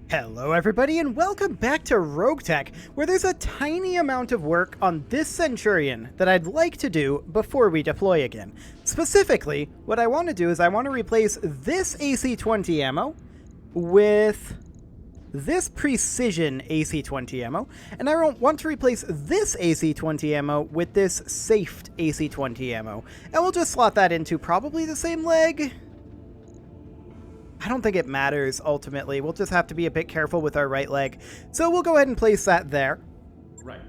Hello everybody and welcome back to RogueTech, where there's a tiny amount of work on this Centurion that I'd like to do before we deploy again. Specifically, what I want to do is I want to replace this AC-20 ammo with this Precision AC-20 ammo, and I want to replace this AC-20 ammo with this Safed AC-20 ammo, and we'll just slot that into probably the same leg. I don't think it matters, ultimately. We'll just have to be a bit careful with our right leg. So we'll go ahead and place that there. Right.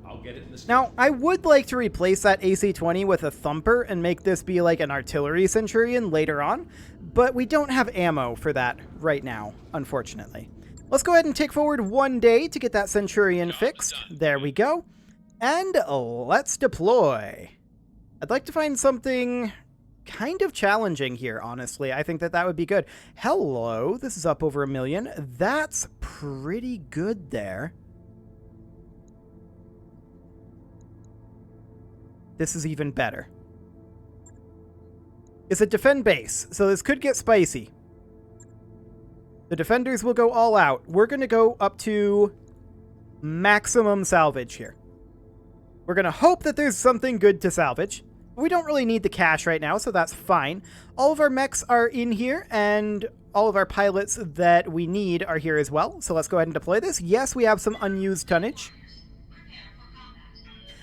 I'll get it in the state. Now, I would like to replace that AC-20 with a Thumper and make this be like an Artillery Centurion later on, but we don't have ammo for that right now, unfortunately. Let's go ahead and take forward 1 day to get that Centurion fixed. There we go. And let's deploy. I'd like to find something kind of challenging here, honestly. I think that would be good. Hello, this is up over 1 million. That's pretty good there. This is even better. It's a defend base, so this could get spicy. The defenders will go all out. We're going to go up to maximum salvage here. We're going to hope that there's something good to salvage. We don't really need the cash right now, so that's fine. All of our mechs are in here, and all of our pilots that we need are here as well. So let's go ahead and deploy this. Yes, we have some unused tonnage.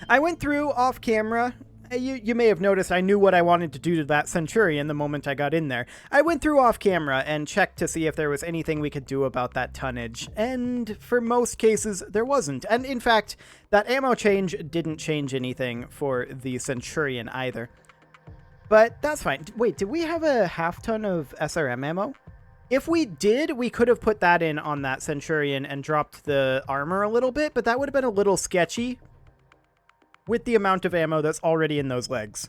I went through off camera. You may have noticed I knew what I wanted to do to that Centurion the moment I got in there. I went through off camera and checked to see if there was anything we could do about that tonnage, and for most cases, there wasn't. And in fact, that ammo change didn't change anything for the Centurion either. But that's fine. Wait, did we have a half ton of SRM ammo? If we did, we could have put that in on that Centurion and dropped the armor a little bit, but that would have been a little sketchy with the amount of ammo that's already in those legs.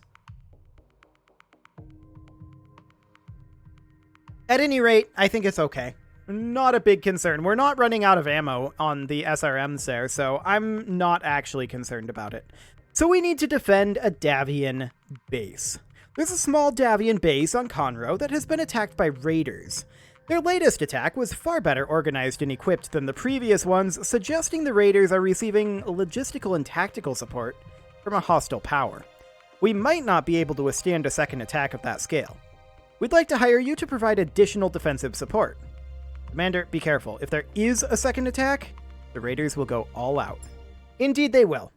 At any rate, I think it's okay. Not a big concern. We're not running out of ammo on the SRMs there, so I'm not actually concerned about it. So we need to defend a Davion base. There's a small Davion base on Conroe that has been attacked by raiders. Their latest attack was far better organized and equipped than the previous ones, suggesting the raiders are receiving logistical and tactical support from a hostile power. We might not be able to withstand a second attack of that scale. We'd like to hire you to provide additional defensive support. Commander, be careful. If there is a second attack, the raiders will go all out. Indeed they will.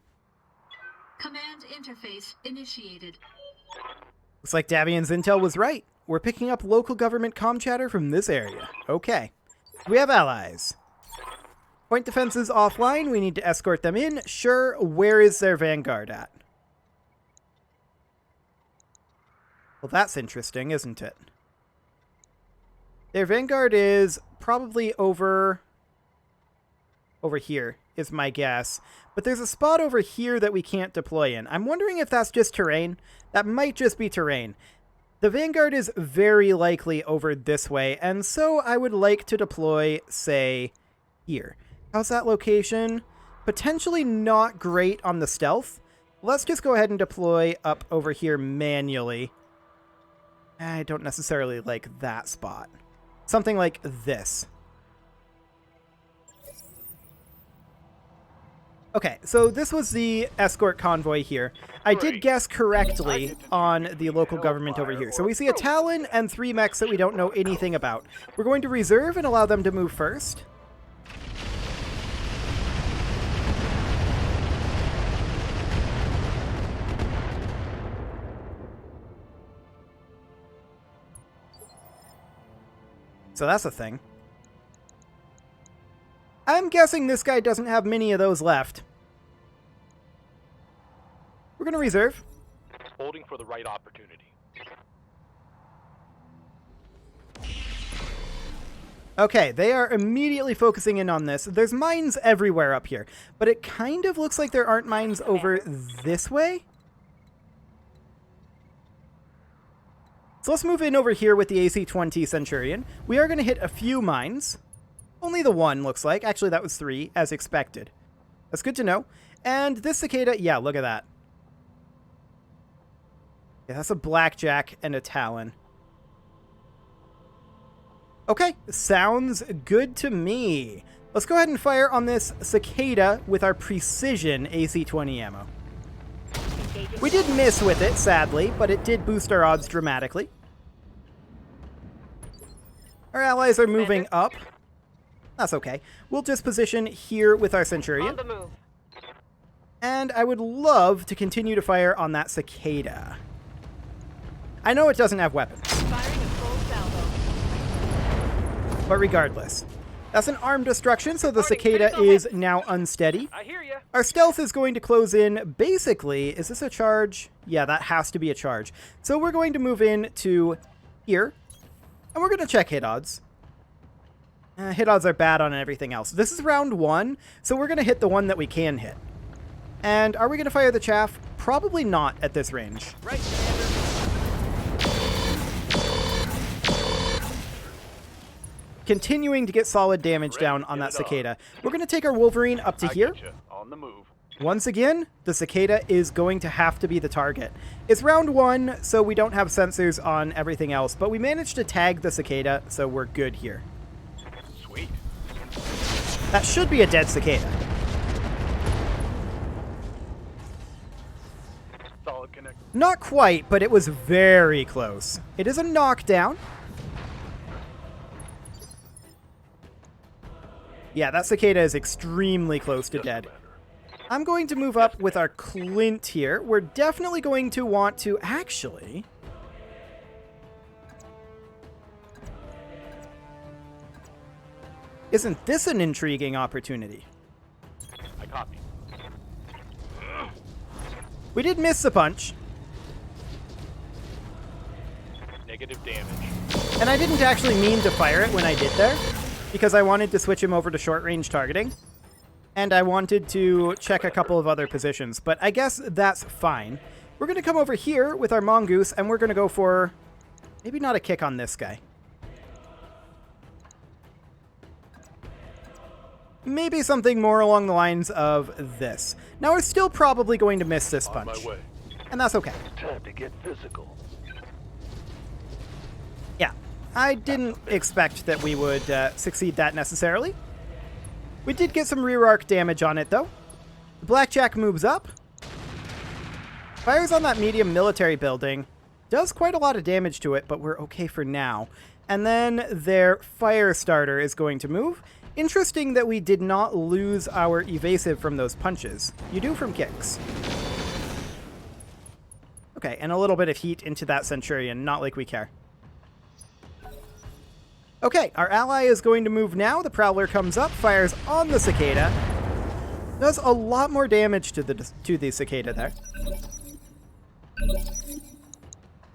Command interface initiated. Looks like Davion's intel was right. We're picking up local government comm chatter from this area. Okay. We have allies. Point defenses offline. We need to escort them in. Sure. Where is their vanguard at? Well, that's interesting, isn't it? Their vanguard is probably over here, is my guess. But there's a spot over here that we can't deploy in. I'm wondering if that's just terrain. That might just be terrain. The vanguard is very likely over this way, and so I would like to deploy, say, here. How's that location? Potentially not great on the stealth. Let's just go ahead and deploy up over here manually. I don't necessarily like that spot. Something like this. Okay, so this was the escort convoy here. I did guess correctly on the local government over here. So we see a Talon and 3 mechs that we don't know anything about. We're going to reserve and allow them to move first. So that's a thing. I'm guessing this guy doesn't have many of those left. We're going to reserve. Holding for the right opportunity. Okay, they are immediately focusing in on this. There's mines everywhere up here, but it kind of looks like there aren't mines over this way. So let's move in over here with the AC-20 Centurion. We are going to hit a few mines. Only the one, looks like. Actually, that was 3, as expected. That's good to know. And this cicada, yeah, look at that. Yeah, that's a blackjack and a talon. Okay, sounds good to me. Let's go ahead and fire on this cicada with our precision AC-20 ammo. We did miss with it, sadly, but it did boost our odds dramatically. Our allies are moving up. That's okay. We'll just position here with our Centurion. On the move. And I would love to continue to fire on that cicada. I know it doesn't have weapons. Firing a full salvo. But regardless. That's an arm destruction, so the cicada is now unsteady. I hear ya. Our stealth is going to close in, basically, is this a charge? Yeah, that has to be a charge. So we're going to move in to here, and we're going to check hit odds. Hit odds are bad on everything else. This is round 1, so we're going to hit the one that we can hit. And are we going to fire the chaff? Probably not at this range. Right, Commander. Continuing to get solid damage down on that cicada. We're going to take our Wolverine up to here. On the move. Once again, the cicada is going to have to be the target. It's round 1, so we don't have sensors on everything else, but we managed to tag the cicada, so we're good here. Sweet. That should be a dead cicada. Solid connect. Not quite, but it was very close. It is a knockdown. Yeah, that cicada is extremely close to dead. I'm going to move up with our Clint here. We're definitely going to want to actually... Isn't this an intriguing opportunity? I copy. We did miss the punch. Negative damage. And I didn't actually mean to fire it when I did there, because I wanted to switch him over to short-range targeting. And I wanted to check a couple of other positions, but I guess that's fine. We're going to come over here with our Mongoose, and we're going to go for... maybe not a kick on this guy. Maybe something more along the lines of this. Now, we're still probably going to miss this punch. On my way. And that's okay. Time to get physical. Yeah, I didn't expect that we would succeed that necessarily. We did get some rear arc damage on it, though. The Blackjack moves up. Fires on that medium military building. Does quite a lot of damage to it, but we're okay for now. And then their fire starter is going to move. Interesting that we did not lose our evasive from those punches. You do from kicks. Okay, and a little bit of heat into that Centurion. Not like we care. Okay, our ally is going to move now. The Prowler comes up, fires on the cicada. Does a lot more damage to the cicada there.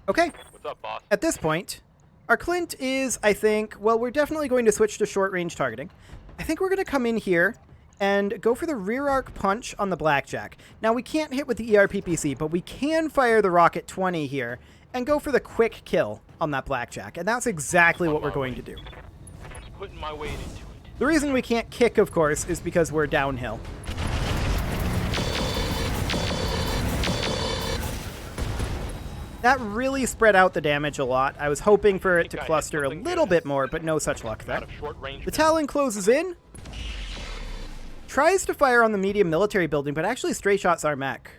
Okay. What's up, boss? At this point, our Clint is, I think, well, we're definitely going to switch to short-range targeting. I think we're going to come in here and go for the rear arc punch on the Blackjack. Now, we can't hit with the ERPPC, but we can fire the Rocket 20 here and go for the quick kill on that Blackjack, and that's exactly what we're going to do. Putting my weight into it. The reason we can't kick, of course, is because we're downhill. That really spread out the damage a lot. I was hoping for it to cluster a little bit more, but no such luck there. The Talon closes in. Tries to fire on the medium military building, but actually straight shots our mech.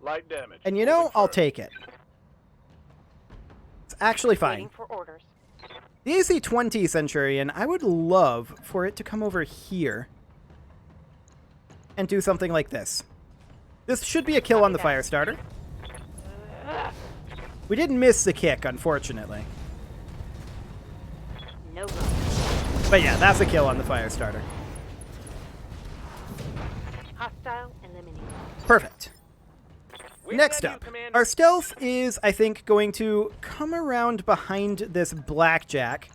Light damage. And you know, I'll take it. It's actually fine. Waiting for orders. The AC-20 Centurion, I would love for it to come over here and do something like this. This should be a kill on the fire starter. We did miss the kick, unfortunately. No go. But yeah, that's a kill on the fire starter. Hostile eliminated. Perfect. Where's Next that up, new commander? our stealth is, I think, going to come around behind this Blackjack,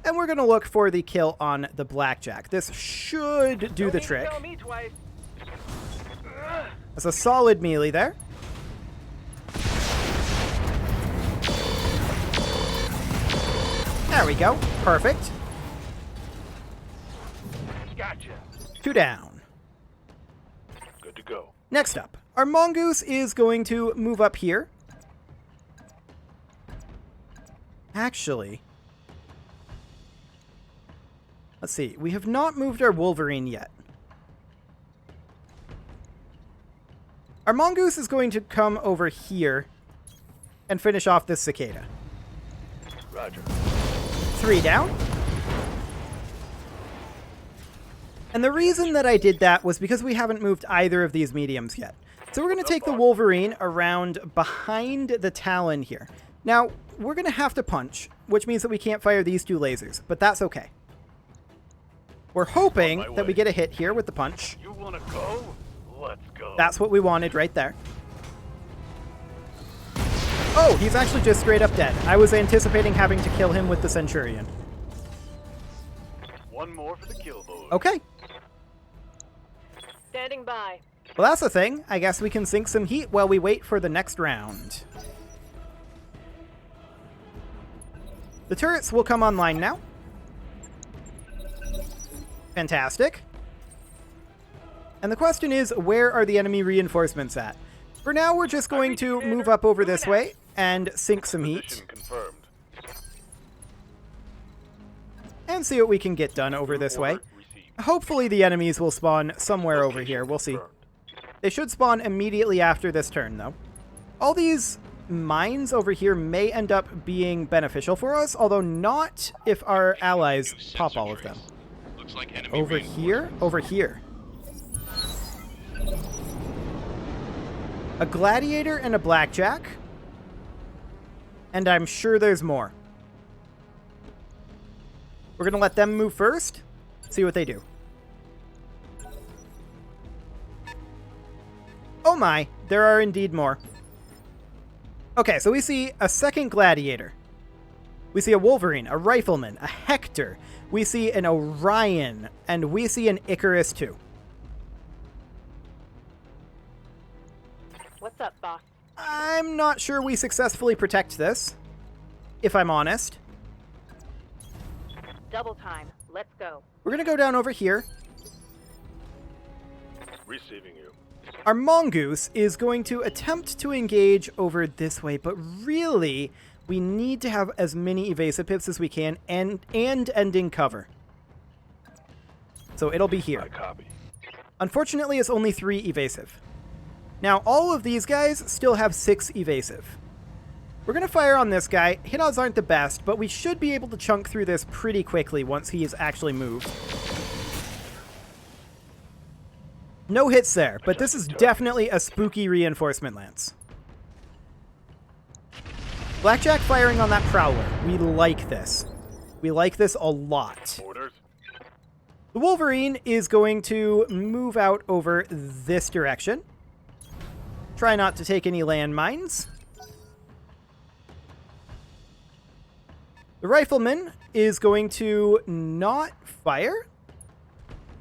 and we're going to look for the kill on the Blackjack. This should do the trick. Tell me twice. That's a solid melee there. There we go. Perfect. Gotcha. 2 down. Good to go. Next up, our Mongoose is going to move up here. Actually, Let's see. We have not moved our Wolverine yet. Our Mongoose is going to come over here and finish off this Cicada. Roger. 3 down. And the reason that I did that was because we haven't moved either of these mediums yet. So we're going to take the Wolverine around behind the Talon here. Now, we're going to have to punch, which means that we can't fire these 2 lasers, but that's okay. We're hoping that we get a hit here with the punch. You want to go? Let's go. That's what we wanted right there. Oh, he's actually just straight up dead. I was anticipating having to kill him with the Centurion. One more for the kill, boys. Okay. Standing by. Well, that's the thing. I guess we can sink some heat while we wait for the next round. The turrets will come online now. Fantastic. And the question is, where are the enemy reinforcements at? For now, we're just going to move up over this way and sink some heat. Position confirmed. And see what we can get done over this way. Order received. Hopefully the enemies will spawn somewhere over here. We'll see. Confirmed. They should spawn immediately after this turn, though. All these mines over here may end up being beneficial for us, although not if our allies pop all of them. Looks like enemy Over here? Over here. A gladiator and a blackjack. And I'm sure there's more. We're going to let them move first. See what they do. Oh my, there are indeed more. Okay, so we see a second gladiator. We see a Wolverine, a Rifleman, a Hector. We see an Orion, and we see an Icarus too. What's up, boss? I'm not sure we successfully protect this, if I'm honest. Double time. Let's go. We're going to go down over here. Receiving you. Our Mongoose is going to attempt to engage over this way, but really, we need to have as many evasive pips as we can and ending cover. So it'll be here. I copy. Unfortunately, it's only 3 evasive. Now, all of these guys still have 6 evasive. We're going to fire on this guy. Hit odds aren't the best, but we should be able to chunk through this pretty quickly once he is actually moved. No hits there, but this is definitely a spooky reinforcement lance. Blackjack firing on that Prowler. We like this. We like this a lot. Orders. The Wolverine is going to move out over this direction. Try not to take any landmines. The Rifleman is going to not fire.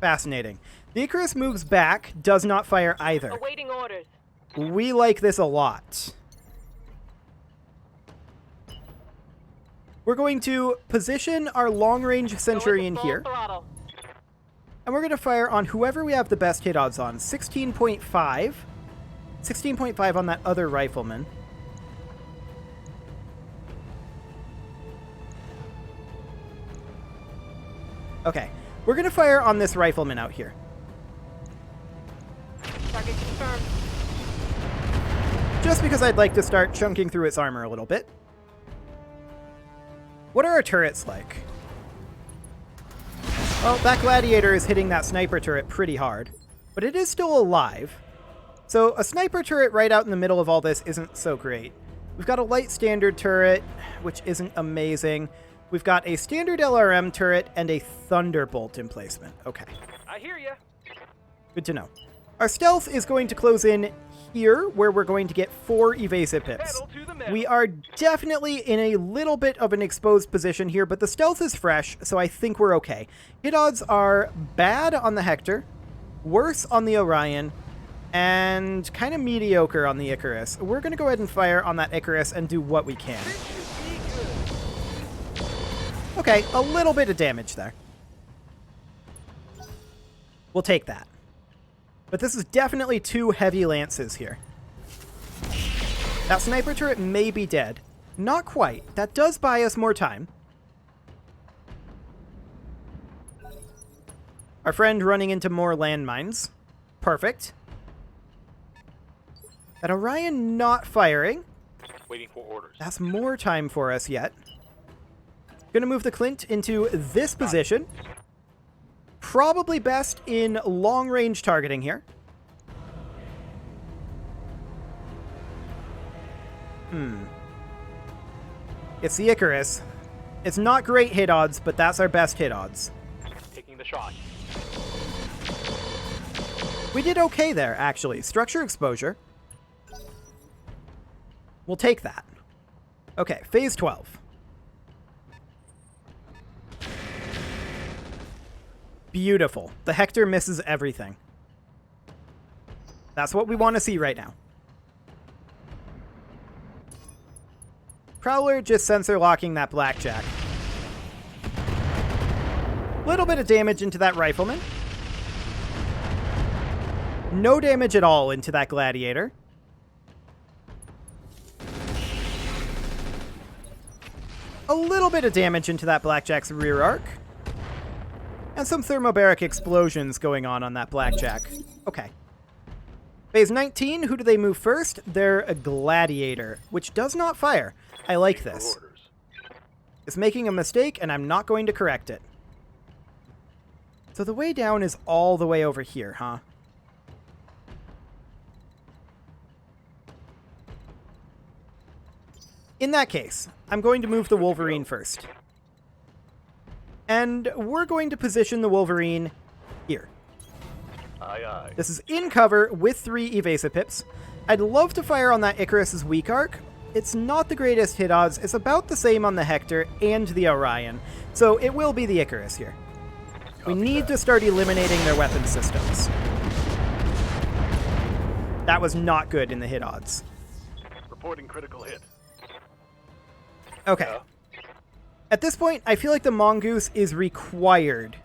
Fascinating. The Icarus moves back, does not fire either. Awaiting orders. We like this a lot. We're going to position our long-range Centurion Going to here. full throttle. And we're going to fire on whoever we have the best hit odds on. 16.5. 16.5 on that other Rifleman. Okay. We're going to fire on this Rifleman out here. Target confirmed. Just because I'd like to start chunking through its armor a little bit. What are our turrets like? Well, that Gladiator is hitting that sniper turret pretty hard, but it is still alive. So a sniper turret right out in the middle of all this isn't so great. We've got a light standard turret, which isn't amazing. We've got a standard LRM turret and a Thunderbolt emplacement. Okay. I hear ya. Good to know. Our stealth is going to close in here, where we're going to get 4 evasive pips. Pedal to the metal. We are definitely in a little bit of an exposed position here, but the stealth is fresh, so I think we're okay. Hit odds are bad on the Hector, worse on the Orion, and kind of mediocre on the Icarus. We're going to go ahead and fire on that Icarus and do what we can. Okay, a little bit of damage there. We'll take that. But this is definitely 2 heavy lances here. That sniper turret may be dead. Not quite. That does buy us more time. Our friend running into more landmines. Perfect. That Orion not firing. Waiting for orders. That's more time for us yet. Gonna move the Clint into this position. Probably best in long-range targeting here. It's the Icarus. It's not great hit odds, but that's our best hit odds. Taking the shot. We did okay there, actually. Structure exposure. We'll take that. Okay, phase 12. Beautiful. The Hector misses everything. That's what we want to see right now. Prowler just sensor locking that Blackjack. Little bit of damage into that Rifleman. No damage at all into that Gladiator. A little bit of damage into that Blackjack's rear arc. And some thermobaric explosions going on that Blackjack. Okay. Phase 19, who do they move first? They're a Gladiator, which does not fire. I like this. It's making a mistake, and I'm not going to correct it. So the way down is all the way over here, huh? In that case, I'm going to move the Wolverine first. And we're going to position the Wolverine here. Aye, aye. This is in cover with 3 evasive pips. I'd love to fire on that Icarus's weak arc. It's not the greatest hit odds. It's about the same on the Hector and the Orion. So it will be the Icarus here. We need to start eliminating their weapon systems. That was not good in the hit odds. Reporting critical hit. Okay. At this point, I feel like the Mongoose is required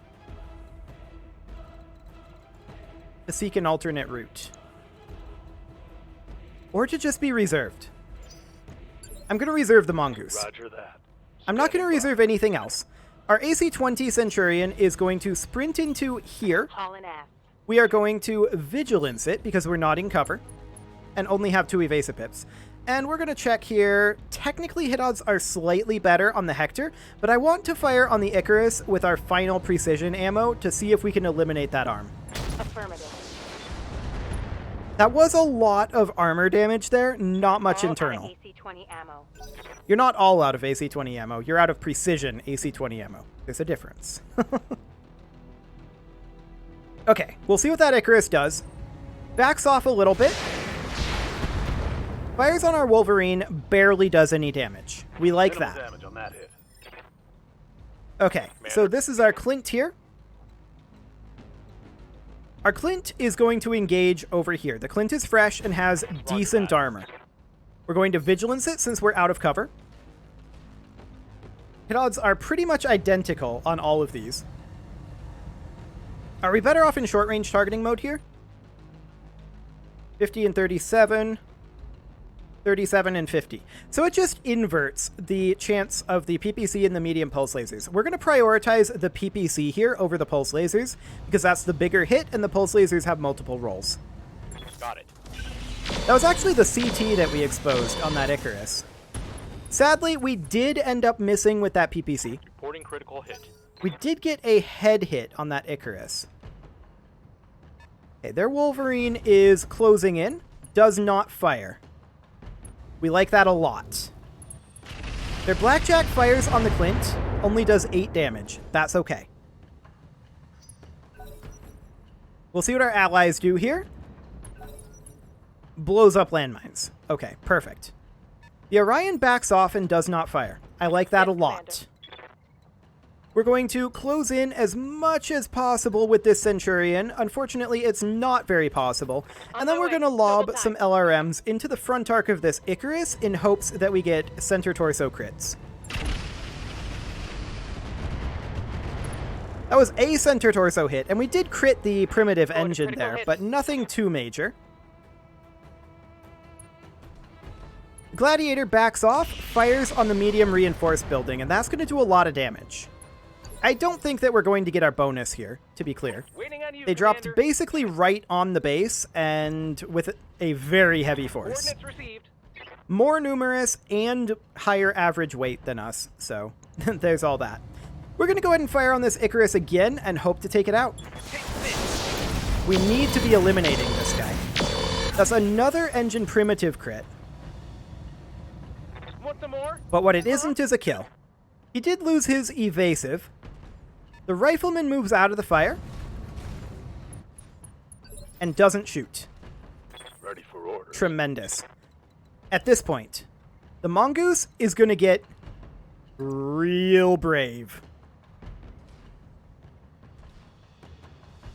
to seek an alternate route. Or to just be reserved. I'm going to reserve the Mongoose. Roger that. I'm not going to reserve anything else. Our AC-20 Centurion is going to sprint into here. Hauling ass. We are going to Vigilance it because we're not in cover. And only have 2 evasive pips. And we're going to check here. Technically, hit odds are slightly better on the Hector, but I want to fire on the Icarus with our final precision ammo to see if we can eliminate that arm. Affirmative. That was a lot of armor damage there, not much All internal. out of AC-20 ammo. You're not all out of AC-20 ammo. You're out of precision AC-20 ammo. There's a difference. Okay, we'll see what that Icarus does. Backs off a little bit. Fires on our Wolverine, barely does any damage. We like Minimal that. damage on that hit. Okay, so this is our Clint here. Our Clint is going to engage over here. The Clint is fresh and has decent armor. We're going to Vigilance it since we're out of cover. Hit odds are pretty much identical on all of these. Are we better off in short-range targeting mode here? 50 and 37. 37 and 50. So it just inverts the chance of the PPC and the medium pulse lasers. We're going to prioritize the PPC here over the pulse lasers because that's the bigger hit and the pulse lasers have multiple rolls. Got it. That was actually the CT that we exposed on that Icarus. Sadly, we did end up missing with that PPC. Reporting critical hit. We did get a head hit on that Icarus. Okay, their Wolverine is closing in. Does not fire. We like that a lot. Their Blackjack fires on the Clint, only does 8 damage. That's okay. We'll see what our allies do here. Blows up landmines. Okay, perfect. The Orion backs off and does not fire. I like that a lot. We're going to close in as much as possible with this Centurion. Unfortunately, it's not very possible. And then we're going to lob some LRMs into the front arc of this Icarus in hopes that we get center torso crits. That was a center torso hit, and we did crit the primitive engine there, but nothing too major. Gladiator backs off, fires on the medium reinforced building, and that's going to do a lot of damage. I don't think that we're going to get our bonus here, to be clear. Waiting on you, They dropped Commander. basically right on the base and with a very heavy force. Coordinates received. More numerous and higher average weight than us, so there's all that. We're going to go ahead and fire on this Icarus again and hope to take it out. We need to be eliminating this guy. That's another engine primitive crit. Want some more? But what it isn't is a kill. He did lose his evasive. The rifleman moves out of the fire and doesn't shoot. Ready for orders. Tremendous. At this point, the mongoose is going to get real brave.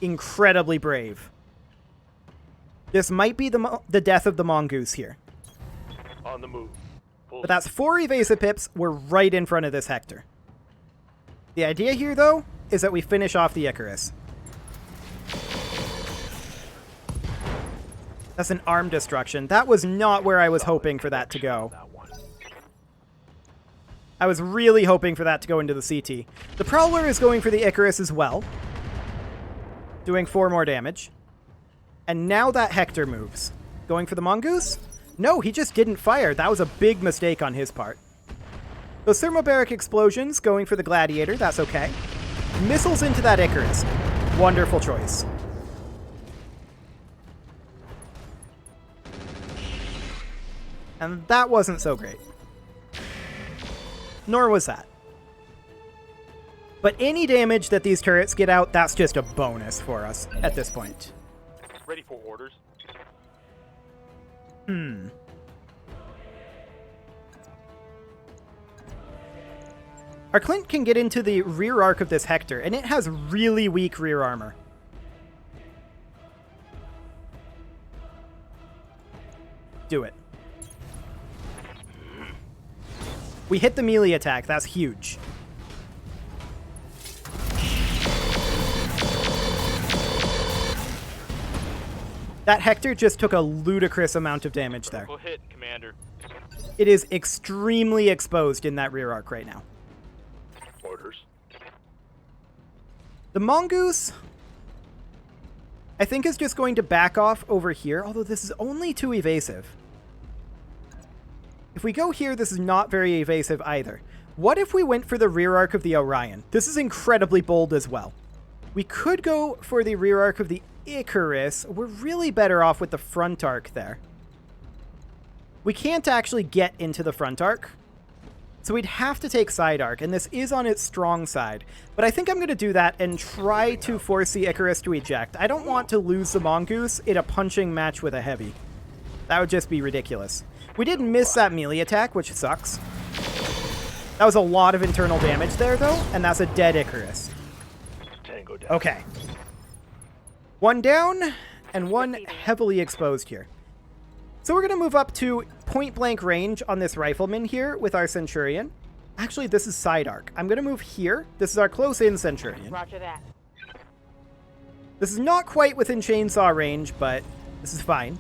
Incredibly brave. This might be the death of the mongoose here. On the move. But that's 4 evasive pips. We're right in front of this Hector. The idea here, though, is that we finish off the Icarus. That's an arm destruction. That was not where I was hoping for that to go. I was really hoping for that to go into the CT. The Prowler is going for the Icarus as well, doing 4 more damage. And now that Hector moves. Going for the mongoose? No, he just didn't fire. That was a big mistake on his part. Those thermobaric explosions going for the gladiator, that's okay. Missiles into that Icarus. Wonderful choice. And that wasn't so great. Nor was that. But any damage that these turrets get out, that's just a bonus for us at this point. Ready for orders. Our Clint can get into the rear arc of this Hector, and it has really weak rear armor. Do it. We hit the melee attack. That's huge. That Hector just took a ludicrous amount of damage there. Critical hit, Commander. It is extremely exposed in that rear arc right now. Orders. The mongoose, I think, is just going to back off over here, although this is only 2 evasive. If we go here, this is not very evasive either. What if we went for the rear arc of the Orion? This is incredibly bold as well. We could go for the rear arc of the Icarus. We're really better off with the front arc there. We can't actually get into the front arc, so we'd have to take side arc, and this is on its strong side. But I think I'm going to do that and try to force the Icarus to eject. I don't want to lose the mongoose in a punching match with a heavy. That would just be ridiculous. We did miss that melee attack, which sucks. That was a lot of internal damage there, though, and that's a dead Icarus. Tango down. Okay. 1 down, and 1 heavily exposed here. So we're going to move up to point-blank range on this rifleman here with our Centurion. Actually, this is side arc. I'm going to move here. This is our close-in Centurion. Roger that. This is not quite within chainsaw range, but this is fine.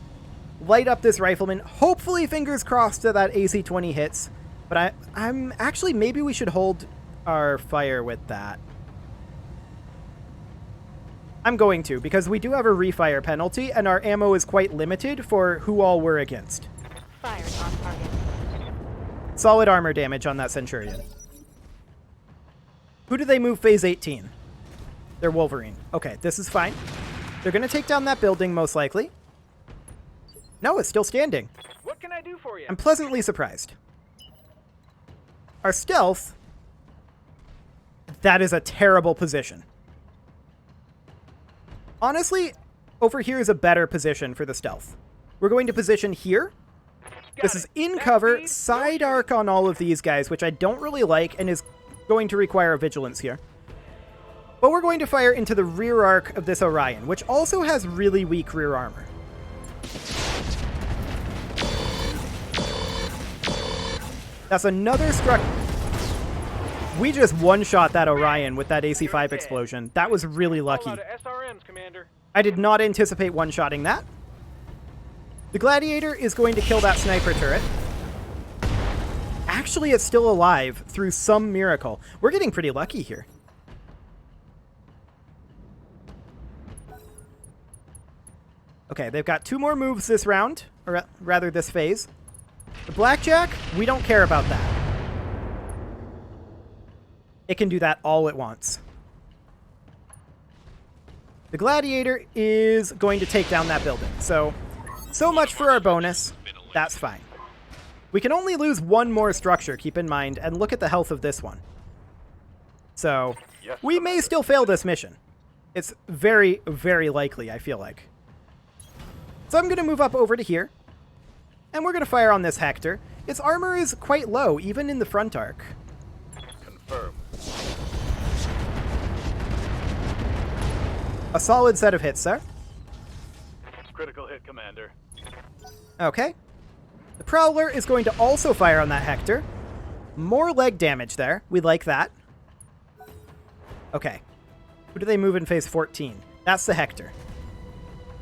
Light up this rifleman. Hopefully, fingers crossed that AC-20 hits. But I'm actually, maybe we should hold our fire with that. I'm going to, because we do have a refire penalty, and our ammo is quite limited for who all we're against. Firing on target. Solid armor damage on that Centurion. Who do they move phase 18? They're Wolverine. Okay, this is fine. They're going to take down that building, most likely. No, it's still standing. What can I do for you? I'm pleasantly surprised. Our stealth, that is a terrible position. Honestly, over here is a better position for the stealth. We're going to position here. This is in cover, side arc on all of these guys, which I don't really like and is going to require a vigilance here. But we're going to fire into the rear arc of this Orion, which also has really weak rear armor. That's another struck. We just one-shot that Orion with that AC-5 explosion. That was really lucky. SRMs, Commander. I did not anticipate one-shotting that. The Gladiator is going to kill that sniper turret. Actually, it's still alive through some miracle. We're getting pretty lucky here. Okay, they've got 2 more moves this round, or rather this phase. The Blackjack, we don't care about that. It can do that all at once. The Gladiator is going to take down that building. So much for our bonus. That's fine. We can only lose 1 more structure, keep in mind, and look at the health of this one. So we may still fail this mission. It's very, very likely, I feel like. So I'm going to move up over to here, and we're going to fire on this Hector. Its armor is quite low, even in the front arc. Confirmed. A solid set of hits there. Critical hit, Commander. Okay. The Prowler is going to also fire on that Hector. More leg damage there. We like that. Okay. Who do they move in phase 14? That's the Hector.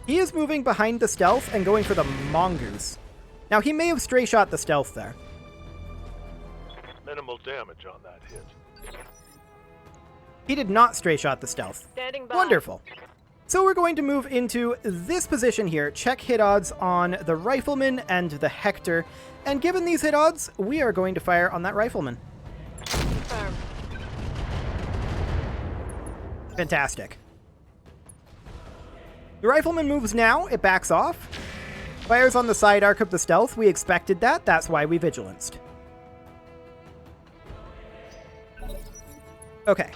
He is moving behind the stealth and going for the Mongoose. Now, he may have stray shot the stealth there. Minimal damage on that hit. He did not stray shot the stealth. Standing by. Wonderful. So we're going to move into this position here, check hit odds on the Rifleman and the Hector, and given these hit odds, we are going to fire on that Rifleman. Confirmed. Fantastic. The Rifleman moves now, it backs off. Fires on the side arc of the stealth, we expected that, that's why we vigilanced. Okay.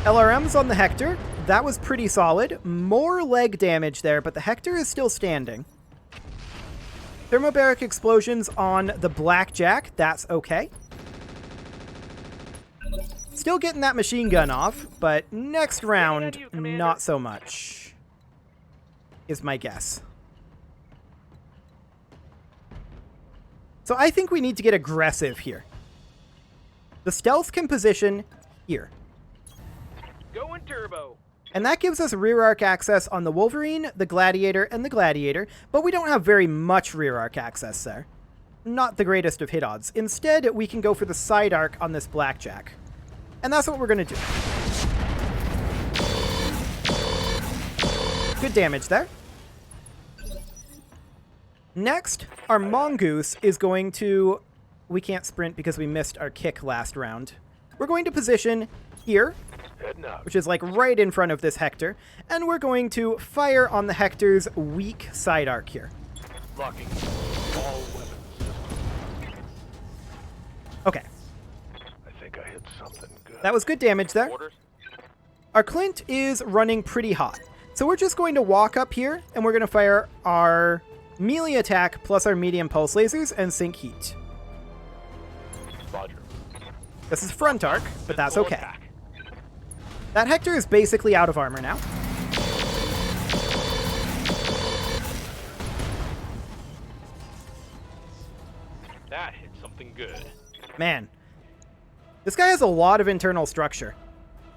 LRM's on the Hector. That was pretty solid. More leg damage there, but the Hector is still standing. Thermobaric explosions on the Blackjack. That's okay. Still getting that machine gun off, but next round, not so much, is my guess. So I think we need to get aggressive here. The stealth can position here. Going turbo. And that gives us rear arc access on the Wolverine, the Gladiator, and the Gladiator, but we don't have very much rear arc access there. Not the greatest of hit odds. Instead, we can go for the side arc on this Blackjack. And that's what we're going to do. Good damage there. Next, our Mongoose is going to... We can't sprint because we missed our kick last round. We're going to position here, which is like right in front of this Hector, and we're going to fire on the Hector's weak side arc here. Locking all weapons. Okay. I think I hit something good. That was good damage there. Orders? Our Clint is running pretty hot. So we're just going to walk up here, and we're going to fire our melee attack plus our medium pulse lasers and sink heat. Roger. This is front arc, but that's Physical okay. attack. That Hector is basically out of armor now. That hit something good. Man, this guy has a lot of internal structure.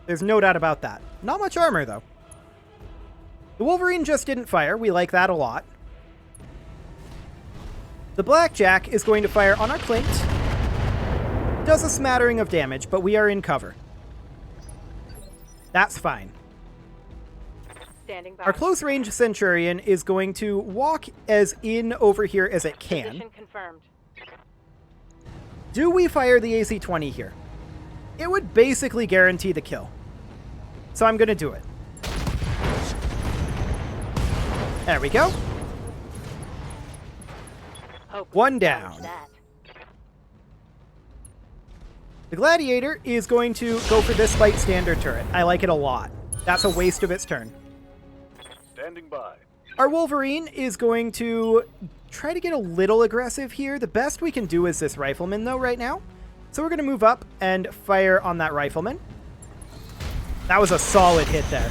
There's no doubt about that. Not much armor, though. The Wolverine just didn't fire. We like that a lot. The Blackjack is going to fire on our Clint. Does a smattering of damage, but we are in cover. That's fine. Standing by. Our close-range Centurion is going to walk as in over here as it can. Position confirmed. Do we fire the AC-20 here? It would basically guarantee the kill. So I'm going to do it. There we go. Hope One we down. salvage that. The Gladiator is going to go for this light standard turret. I like it a lot. That's a waste of its turn. Standing by. Our Wolverine is going to try to get a little aggressive here. The best we can do is this Rifleman, though, right now. So we're going to move up and fire on that Rifleman. That was a solid hit there.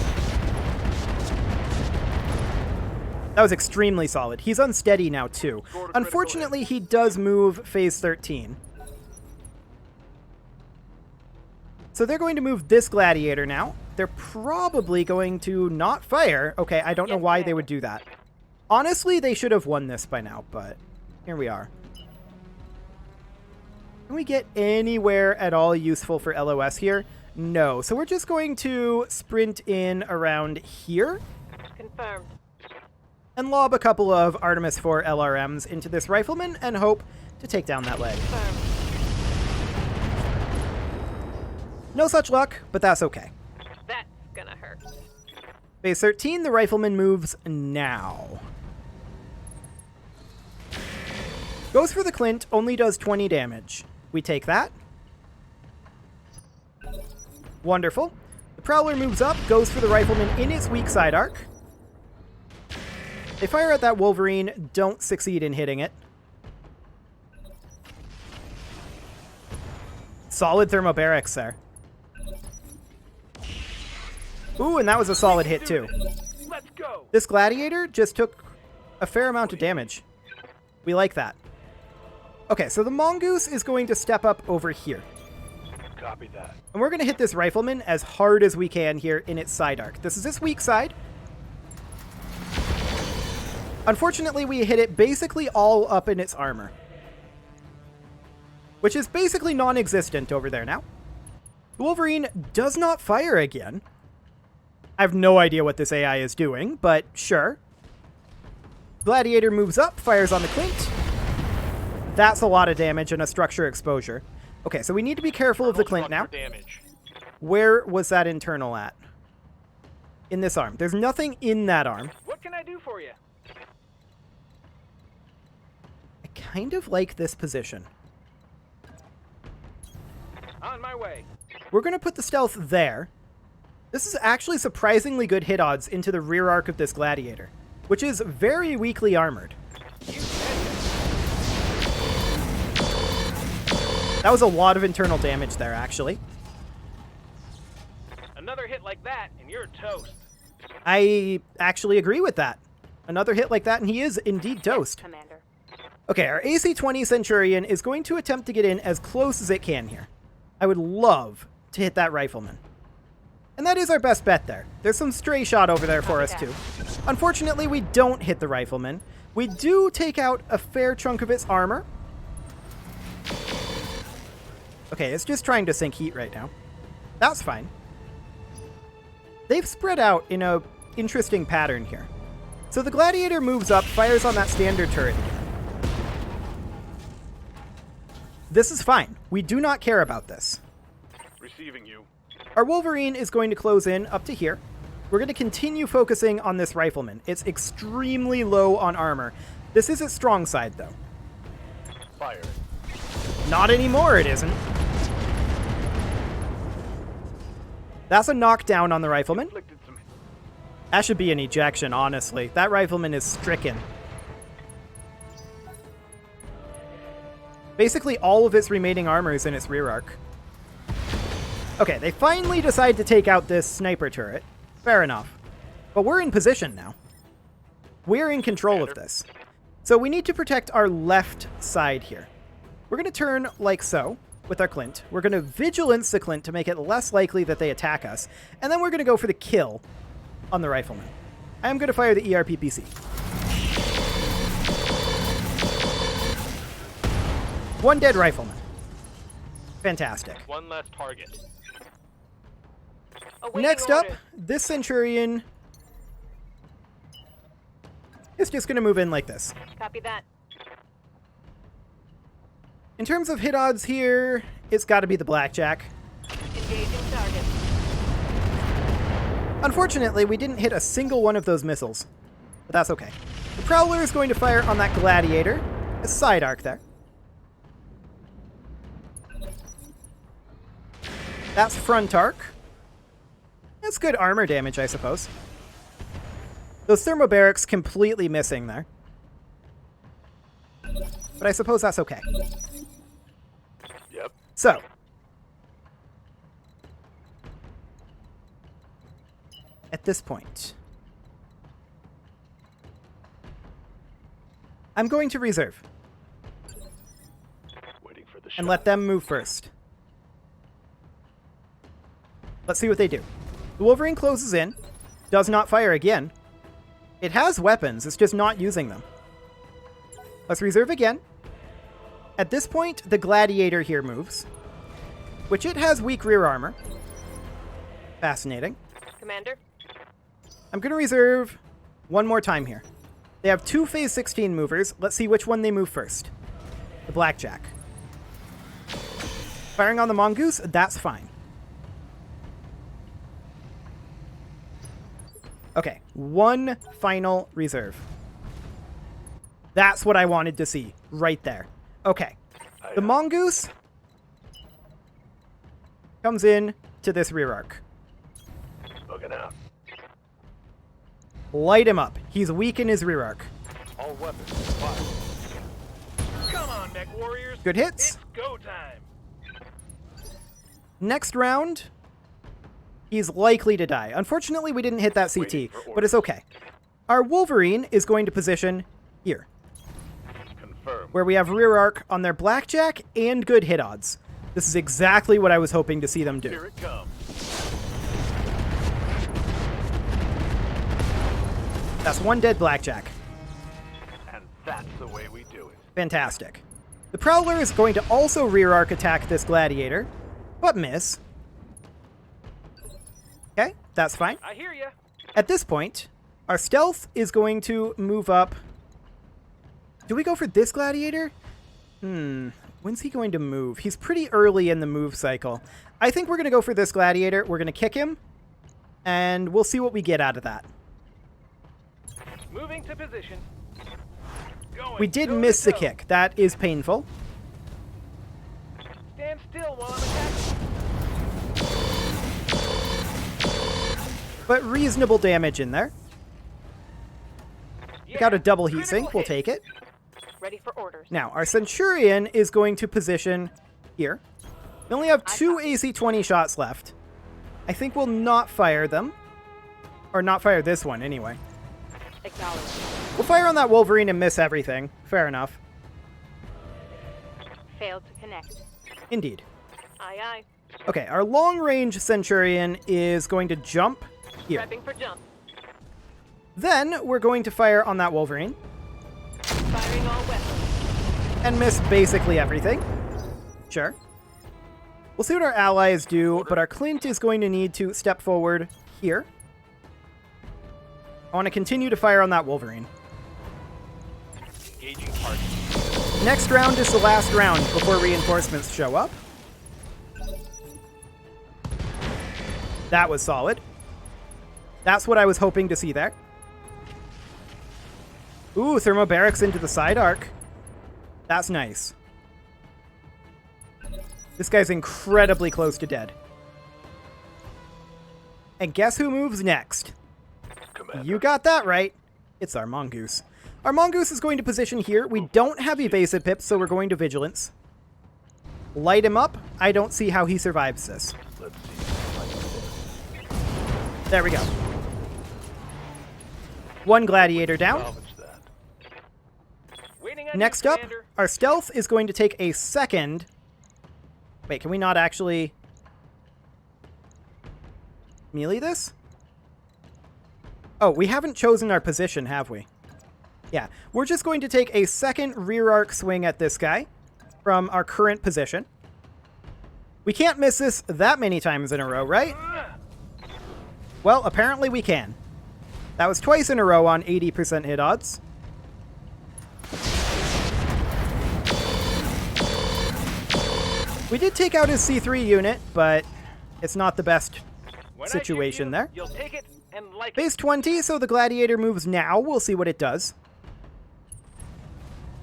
That was extremely solid. He's unsteady now, too. Unfortunately, he does move phase 13. So they're going to move this Gladiator now. They're probably going to not fire. Okay, I don't know why they would do that. Honestly, they should have won this by now, but here we are. Can we get anywhere at all useful for LOS here? No. So we're just going to sprint in around here. Confirmed. and lob a couple of Artemis 4 LRMs into this rifleman and hope to take down that leg. Confirmed. No such luck, but that's okay. That's gonna hurt. Phase 13, the rifleman moves now. Goes for the Clint, only does 20 damage. We take that. Wonderful. The Prowler moves up, goes for the rifleman in its weak side arc. They fire at that Wolverine, don't succeed in hitting it. Solid thermobarics there. Ooh, and that was a solid hit too. Let's go. This Gladiator just took a fair amount of damage. We like that. Okay, so the Mongoose is going to step up over here. Copy that. And we're going to hit this Rifleman as hard as we can here in its side arc. This is its weak side. Unfortunately, we hit it basically all up in its armor, which is basically non-existent over there now. The Wolverine does not fire again. I have no idea what this AI is doing, but sure. Gladiator moves up, fires on the Clint. That's a lot of damage and a structure exposure. Okay, so we need to be careful of the Clint now. Damage. Where was that internal at? In this arm. There's nothing in that arm. What can I do for you? I kind of like this position. On my way. We're going to put the stealth there. This is actually surprisingly good hit odds into the rear arc of this Gladiator, which is very weakly armored. That was a lot of internal damage there, actually. Another hit like that, and you're toast. I actually agree with that. Another hit like that, and he is indeed toast. Commander. Okay, our AC-20 Centurion is going to attempt to get in as close as it can here. I would love to hit that Rifleman. And that is our best bet there. There's some stray shot over there for us, too. Unfortunately, we don't hit the Rifleman. We do take out a fair chunk of its armor. Okay, it's just trying to sink heat right now. That's fine. They've spread out in a interesting pattern here. So the Gladiator moves up, fires on that standard turret again. This is fine. We do not care about this. Receiving you. Our Wolverine is going to close in up to here. We're going to continue focusing on this Rifleman. It's extremely low on armor. This is its strong side, though. Fire. Not anymore, it isn't. That's a knockdown on the Rifleman. Inflicted some. That should be an ejection, honestly. That Rifleman is stricken. Basically, all of its remaining armor is in its rear arc. Okay, they finally decide to take out this sniper turret. Fair enough. But we're in position now. We're in control of this. So we need to protect our left side here. We're going to turn like so with our Clint. We're going to vigilance the Clint to make it less likely that they attack us. And then we're going to go for the kill on the Rifleman. I am going to fire the ERPPC. One dead Rifleman. Fantastic. One less target. Awaiting Next up, orders. this Centurion is just going to move in like this. Copy that. In terms of hit odds here, it's got to be the Blackjack. Engaging target. Unfortunately, we didn't hit a single one of those missiles, but that's okay. The Prowler is going to fire on that Gladiator. A side arc there. That's front arc. That's good armor damage, I suppose. Those thermobarics completely missing there. But I suppose that's okay. Yep. So. At this point, I'm going to reserve Waiting for the shot. and let them move first. Let's see what they do. The Wolverine closes in, does not fire again. It has weapons, it's just not using them. Let's reserve again. At this point, the Gladiator here moves, which it has weak rear armor. Fascinating. Commander. I'm going to reserve one more time here. They have 2 phase 16 movers. Let's see which one they move first. The Blackjack. Firing on the Mongoose, that's fine. Okay, one final reserve. That's what I wanted to see, right there. Okay, the Mongoose comes in to this rear arc. Looking out. Light him up. He's weak in his rear arc. All weapons fire. Come on, mech warriors. Good hits. It's go time. Next round, he's likely to die. Unfortunately, we didn't hit that CT, but it's okay. Our Wolverine is going to position here, Confirm. where we have rear arc on their Blackjack and good hit odds. This is exactly what I was hoping to see them do. Here it comes. That's one dead Blackjack. And that's the way we do it. Fantastic. The Prowler is going to also rear arc attack this Gladiator, but miss. Okay, that's fine. I hear ya. At this point, our Stealth is going to move up. Do we go for this Gladiator? When's he going to move? He's pretty early in the move cycle. I think we're going to go for this Gladiator. We're going to kick him, and we'll see what we get out of that. Moving to position. Going We did toe to miss the toe. kick. That is painful. Stand still while I'm attacking. But reasonable damage in there. Yeah, Got a double heat critical sink. We'll hit. take it. Ready for orders. Now, our Centurion is going to position here. We only have 2 AC-20 shots left. I think we'll not fire them. Or not fire this one, anyway. Acknowledge. We'll fire on that Wolverine and miss everything. Fair enough. Failed to connect. Indeed. Aye, aye. Okay, our long-range Centurion is going to jump here. Prepping for jump. Then, we're going to fire on that Wolverine Firing all weapons. and miss basically everything. Sure. We'll see what our allies do, but our Clint is going to need to step forward here. I want to continue to fire on that Wolverine. Engaging target. Next round is the last round before reinforcements show up. That was solid. That's what I was hoping to see there. Ooh, thermobarics into the side arc. That's nice. This guy's incredibly close to dead. And guess who moves next? Commander. You got that right. It's our Mongoose. Our Mongoose is going to position here. We don't have evasive pips, so we're going to Vigilance. Light him up. I don't see how he survives this. Let's see. There we go. One Gladiator down. Salvage that. Waiting on Next you, up, Commander. our Stealth is going to take a second... Wait, can we not actually... melee this? Oh, we haven't chosen our position, have we? Yeah, we're just going to take a second rear arc swing at this guy from our current position. We can't miss this that many times in a row, right? Well, apparently we can. That was twice in a row on 80% hit odds. We did take out his C3 unit, but it's not the best When I situation shoot you, there. You'll take it and like it. Base 20, so the Gladiator moves now. We'll see what it does.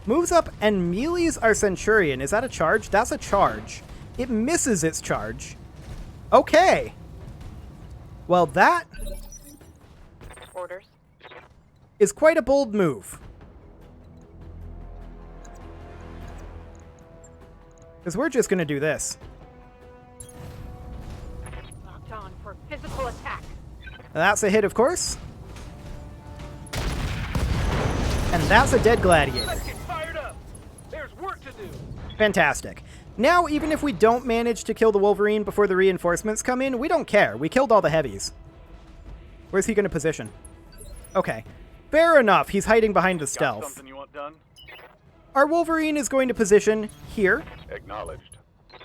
Moves up and melees our Centurion. Is that a charge? That's a charge. It misses its charge. Okay. Well, that Orders. is quite a bold move. Because we're just going to do this. Locked on for physical attack. That's a hit, of course. And that's a dead Gladiator. Let's get fired up. There's work to do. Fantastic. Now, even if we don't manage to kill the Wolverine before the reinforcements come in, we don't care. We killed all the heavies. Where's he going to position? Okay. Fair enough. He's hiding behind the Got stealth. something you want done? Our Wolverine is going to position here. Acknowledged.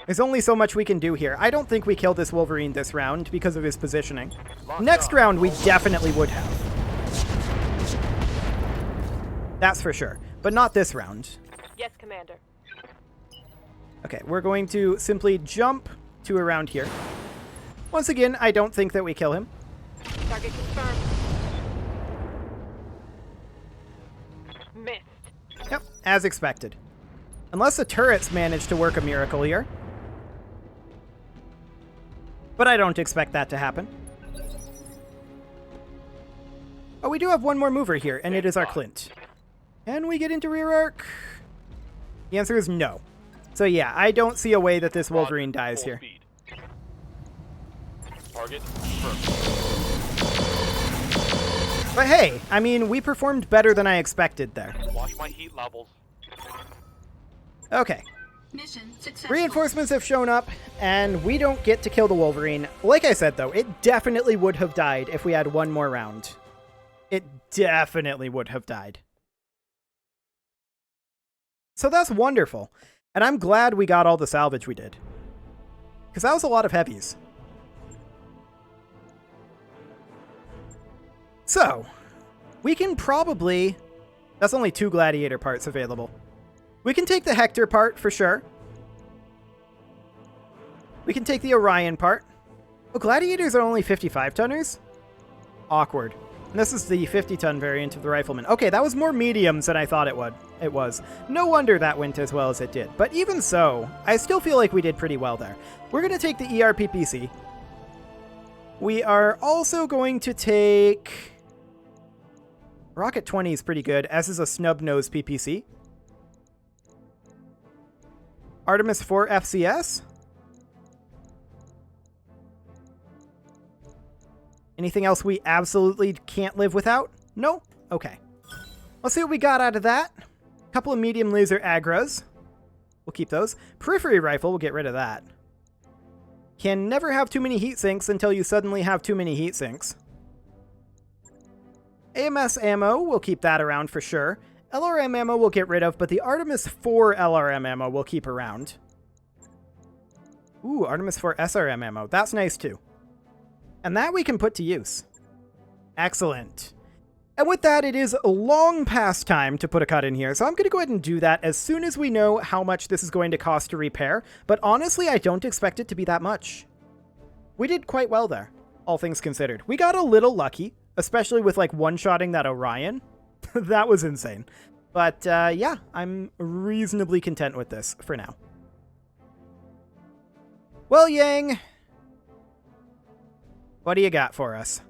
There's only so much we can do here. I don't think we kill this Wolverine this round because of his positioning. Locked Next on. round, we definitely would have. That's for sure. But not this round. Yes, Commander. Okay, we're going to simply jump to around here. Once again, I don't think that we kill him. Target confirmed. Missed. Yep, as expected. Unless the turrets manage to work a miracle here. But I don't expect that to happen. Oh, we do have one more mover here, and it is our Clint. Can we get into rear arc? The answer is no. So yeah, I don't see a way that this Wolverine dies here. Speed. Target confirmed. But hey, I mean, we performed better than I expected there. Watch my heat levels. Okay. Mission successful. Reinforcements have shown up, and we don't get to kill the Wolverine. Like I said, though, it definitely would have died if we had one more round. It definitely would have died. So that's wonderful. And I'm glad we got all the salvage we did. Because that was a lot of heavies. So, we can probably... That's only 2 Gladiator parts available. We can take the Hector part, for sure. We can take the Orion part. Oh, Gladiators are only 55-tonners? Awkward. And this is the 50-ton variant of the Rifleman. Okay, that was more mediums than I thought it would. It was. No wonder that went as well as it did. But even so, I still feel like we did pretty well there. We're going to take the ERPPC. We are also going to take... Rocket 20 is pretty good, as is a snub-nose PPC. Artemis 4 FCS. Anything else we absolutely can't live without? No? Okay. Let's see what we got out of that. A couple of medium laser agras. We'll keep those. Periphery rifle, we'll get rid of that. Can never have too many heat sinks until you suddenly have too many heat sinks. AMS ammo, we'll keep that around for sure. LRM ammo we'll get rid of, but the Artemis 4 LRM ammo we'll keep around. Ooh, Artemis 4 SRM ammo. That's nice too. And that we can put to use. Excellent. And with that, it is long past time to put a cut in here, so I'm going to go ahead and do that as soon as we know how much this is going to cost to repair, but honestly, I don't expect it to be that much. We did quite well there, all things considered. We got a little lucky, especially with like one-shotting that Orion. That was insane. But yeah, I'm reasonably content with this for now. Well, Yang, what do you got for us?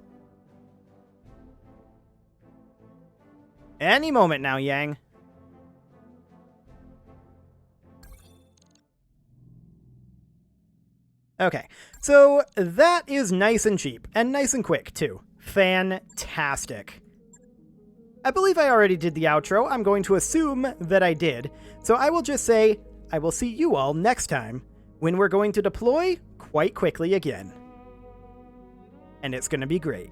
Any moment now, Yang. Okay, so that is nice and cheap, and nice and quick, too. Fantastic. I believe I already did the outro. I'm going to assume that I did. So I will just say, I will see you all next time, when we're going to deploy quite quickly again. And it's going to be great.